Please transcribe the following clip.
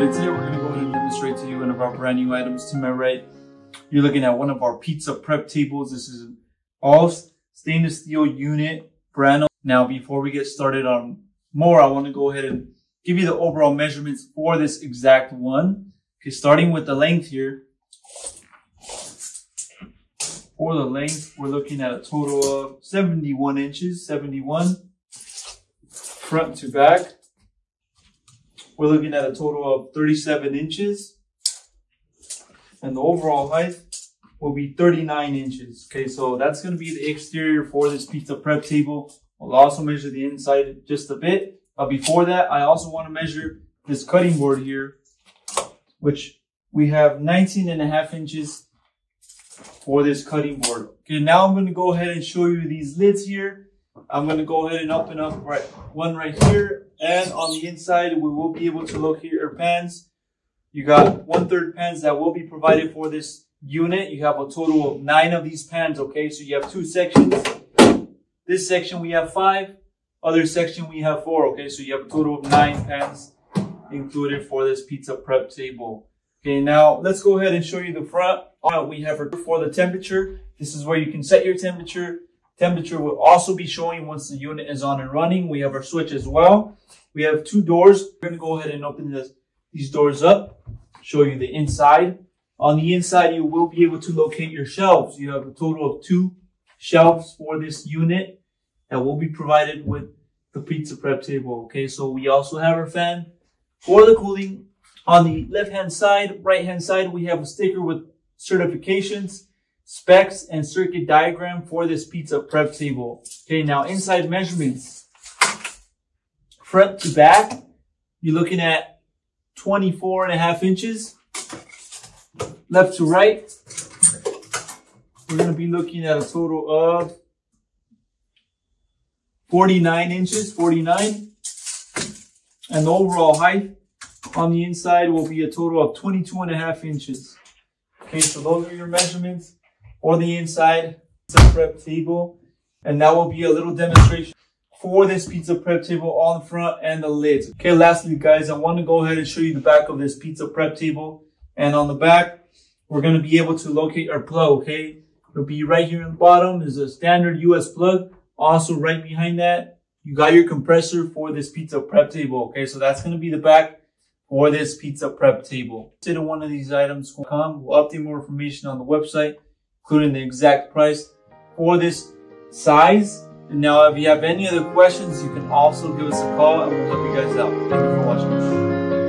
everybody, today we're going to go ahead and demonstrate to you one of our brand new items. To my right, you're looking at one of our pizza prep tables. This is all stainless steel unit, brand new. Now before we get started on more, I want to go ahead and give you the overall measurements for this exact one. Okay, starting with the length here. For the length, we're looking at a total of 71 inches, 71 front to back. We're looking at a total of 37 inches. And the overall height will be 39 inches. Okay, so that's going to be the exterior for this pizza prep table. We'll also measure the inside just a bit. But before that, I also want to measure this cutting board here, which we have 19.5 inches for this cutting board. Okay, now I'm going to go ahead and show you these lids here. I'm going to go ahead and open up one right here. And on the inside, we will be able to locate your pans. You got 1/3 pans that will be provided for this unit. You have a total of 9 of these pans, okay? So you have 2 sections. This section we have 5. Other section we have 4, okay? So you have a total of 9 pans included for this pizza prep table. Okay, now let's go ahead and show you the front. We have for the temperature. This is where you can set your temperature. Temperature will also be showing once the unit is on and running. We have our switch as well. We have 2 doors. We're going to go ahead and open these doors up, show you the inside. On the inside, you will be able to locate your shelves. You have a total of 2 shelves for this unit that will be provided with the pizza prep table. Okay, so we also have our fan for the cooling. On the left-hand side, right-hand side, we have a sticker with certifications, specs, and circuit diagram for this pizza prep table. Okay, now inside measurements. Front to back, you're looking at 24.5 inches. Left to right, we're going to be looking at a total of 49 inches, 49. And the overall height on the inside will be a total of 22.5 inches. Okay, so those are your measurements for the inside pizza prep table. And that will be a little demonstration for this pizza prep table on the front and the lids. Okay, lastly, guys, I want to go ahead and show you the back of this pizza prep table. And on the back, we're going to be able to locate our plug, okay? It'll be right here in the bottom. There's a standard US plug. Also, right behind that, you got your compressor for this pizza prep table, okay? So that's going to be the back for this pizza prep table. Consider one of these items will come. We'll update more information on the website, including the exact price for this size. And now, if you have any other questions, you can also give us a call and we'll help you guys out. Thank you for watching.